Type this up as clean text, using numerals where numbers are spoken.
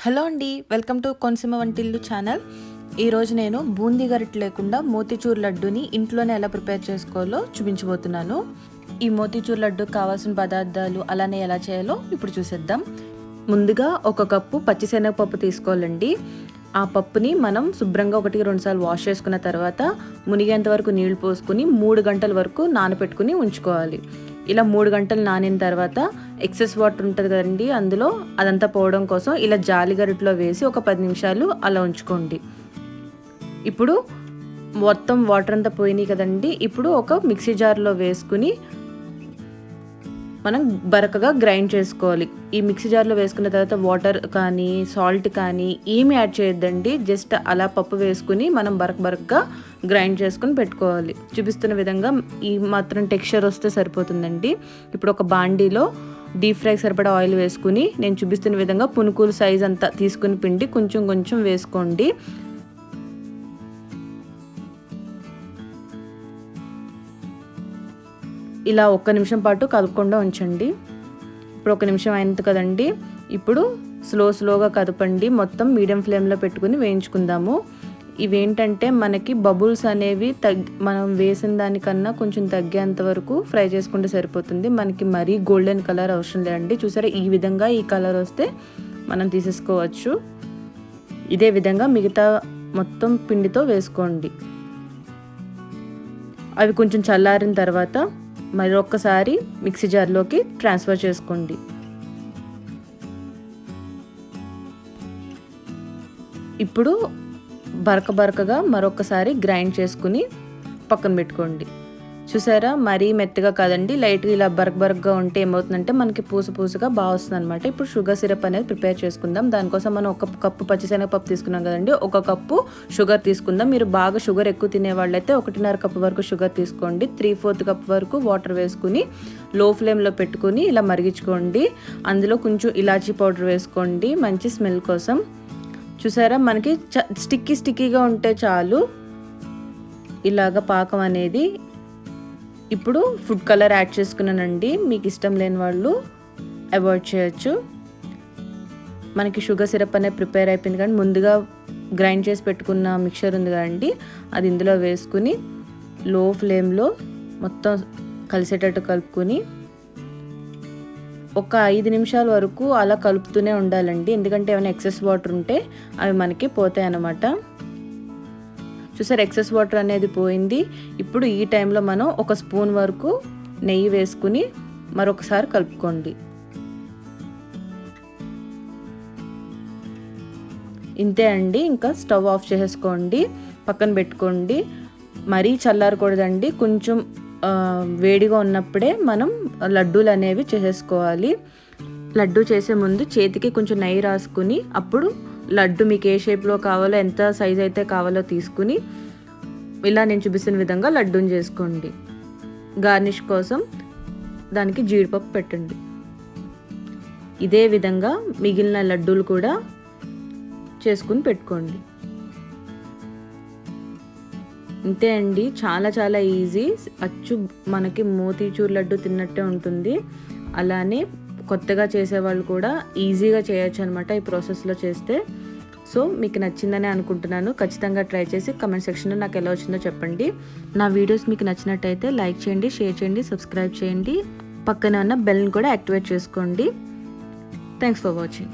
Hello అండి, welcome to Konaseema వంటిల్లు channel. ఈరోజు నేను బూందీ గరిటె లేకుండా మోతిచూర్ లడ్డూని ఇంట్లోనే ఎలా ప్రిపేర్ చేసుకోవాలో చూపించబోతున్నాను. ఈ మోతిచూర్ లడ్డూకి కావాల్సిన పదార్థాలు అలానే ఎలా చేయాలో ఇప్పుడు చూసేద్దాం. ముందుగా 1 కప్పు పచ్చిశనగపప్పు తీసుకోవాలండి. ఆ పప్పుని మనం శుభ్రంగా 1-2 సార్లు వాష్ చేసుకున్న తర్వాత మునిగేంత వరకు నీళ్లు పోసుకుని 3 గంటల వరకు నానబెట్టుకుని ఉంచుకోవాలి. ఇలా 3 గంటలు నానిన తర్వాత ఎక్సెస్ వాటర్ ఉంటుంది కదండి, అందులో అదంతా పోవడం కోసం ఇలా జాలి గరిటెలో వేసి ఒక 10 నిమిషాలు అలా ఉంచుకోండి. ఇప్పుడు మొత్తం వాటర్ అంతా పోయినాయి కదండి. ఇప్పుడు ఒక మిక్సీ జార్లో వేసుకుని మనం బరకగా గ్రైండ్ చేసుకోవాలి. ఈ మిక్సీ జార్లో వేసుకున్న తర్వాత వాటర్ కానీ సాల్ట్ కానీ ఏమి యాడ్ చేయొద్దండి. జస్ట్ అలా పప్పు వేసుకుని మనం బరకగా గ్రైండ్ చేసుకుని పెట్టుకోవాలి. చూపిస్తున్న విధంగా ఈ మాత్రం టెక్స్చర్ వస్తే సరిపోతుందండి. ఇప్పుడు ఒక బాండీలో డీప్ ఫ్రైకి సరిపడా ఆయిల్ వేసుకుని నేను చూపిస్తున్న విధంగా పునుకులు సైజ్ అంతా తీసుకుని పిండి కొంచెం కొంచెం వేసుకోండి. ఇలా 1 నిమిషం పాటు కలుపుకుండా ఉంచండి. ఇప్పుడు 1 నిమిషం అయింది కదండి. ఇప్పుడు స్లోగా కదపండి. మొత్తం మీడియం ఫ్లేమ్లో పెట్టుకుని వేయించుకుందాము. ఇవేంటంటే మనకి బబుల్స్ అనేవి మనం వేసిన దానికన్నా కొంచెం తగ్గేంత వరకు ఫ్రై చేసుకుంటే సరిపోతుంది. మనకి మరీ గోల్డెన్ కలర్ అవసరం లేదండి. చూసారా, ఈ విధంగా ఈ కలర్ వస్తే మనం తీసేసుకోవచ్చు. ఇదే విధంగా మిగతా మొత్తం పిండితో వేసుకోండి. అవి కొంచెం చల్లారిన తర్వాత మరొకసారి మిక్సీ జార్లోకి ట్రాన్స్ఫర్ చేసుకోండి. ఇప్పుడు బరకగా మరొకసారి గ్రైండ్ చేసుకుని పక్కన పెట్టుకోండి. చూసారా, మరీ మెత్తగా కాదండి, లైట్గా ఇలా బరకగా ఉంటే ఏమవుతుందంటే మనకి పూసగా బాగా వస్తుంది అనమాట. ఇప్పుడు షుగర్ సిరప్ అనేది ప్రిపేర్ చేసుకుందాం. దానికోసం మనం 1 కప్పు పచ్చిశనగపప్పు తీసుకున్నాం కదండి, 1 కప్పు షుగర్ తీసుకుందాం. మీరు బాగా షుగర్ ఎక్కువ తినేవాళ్ళైతే 1.5 కప్పు వరకు షుగర్ తీసుకోండి. 3/4 కప్ వరకు వాటర్ వేసుకుని లో ఫ్లేమ్లో పెట్టుకుని ఇలా మరిగించుకోండి. అందులో కొంచెం ఇలాచీ పౌడర్ వేసుకోండి, మంచి స్మెల్ కోసం. చూసారా, మనకి స్టిక్కీగా ఉంటే చాలు ఇలాగ పాకం అనేది. ఇప్పుడు ఫుడ్ కలర్ యాడ్ చేసుకున్నానండి. మీకు ఇష్టం లేని వాళ్ళు అవాయిడ్ చేయొచ్చు. మనకి షుగర్ సిరప్ అనేది ప్రిపేర్ అయిపోయింది కానీ ముందుగా గ్రైండ్ చేసి పెట్టుకున్న మిక్చర్ ఉంది కదండి, అది ఇందులో వేసుకుని లో ఫ్లేమ్లో మొత్తం కలిసేటట్టు కలుపుకొని ఒక 5 నిమిషాల వరకు అలా కలుపుతూనే ఉండాలండి. ఎందుకంటే ఏమైనా ఎక్సెస్ వాటర్ ఉంటే అవి మనకి పోతాయి అన్నమాట. చూసారు, ఎక్సెస్ వాటర్ అనేది పోయింది. ఇప్పుడు ఈ టైంలో మనం 1 స్పూన్ వరకు నెయ్యి వేసుకుని మరొకసారి కలుపుకోండి. ఇంతే అండి, ఇంకా స్టవ్ ఆఫ్ చేసేసుకోండి, పక్కన పెట్టుకోండి. మరీ చల్లారకూడదండి, కొంచెం వేడిగా ఉన్నప్పుడే మనం లడ్డూలు అనేవి చేసేసుకోవాలి. లడ్డు చేసే ముందు చేతికి కొంచెం నెయ్యి రాసుకుని అప్పుడు లడ్డు మీకు ఏ షేప్లో కావాలో ఎంత సైజ్ అయితే కావాలో తీసుకుని ఇలా నేను చూపిస్తున్న విధంగా లడ్డూని చేసుకోండి. గార్నిష్ కోసం దానికి జీడిపప్పు పెట్టండి. ఇదే విధంగా మిగిలిన లడ్డూలు కూడా చేసుకుని పెట్టుకోండి. ఇంతే అండి, చాలా ఈజీ. అచ్చు మనకి మోతీచూర్ లడ్డు తిన్నట్టే ఉంటుంది. అలానే కొత్తగా చేసేవాళ్ళు కూడా ఈజీగా చేయొచ్చు అనమాట ఈ ప్రాసెస్లో చేస్తే. సో మీకు నచ్చిందని అనుకుంటున్నాను. ఖచ్చితంగా ట్రై చేసి కమెంట్ సెక్షన్లో నాకు ఎలా వచ్చిందో చెప్పండి. నా వీడియోస్ మీకు నచ్చినట్టయితే లైక్ చేయండి, షేర్ చేయండి, సబ్స్క్రైబ్ చేయండి. పక్కన ఉన్న బెల్ని కూడా యాక్టివేట్ చేసుకోండి. Thanks for watching.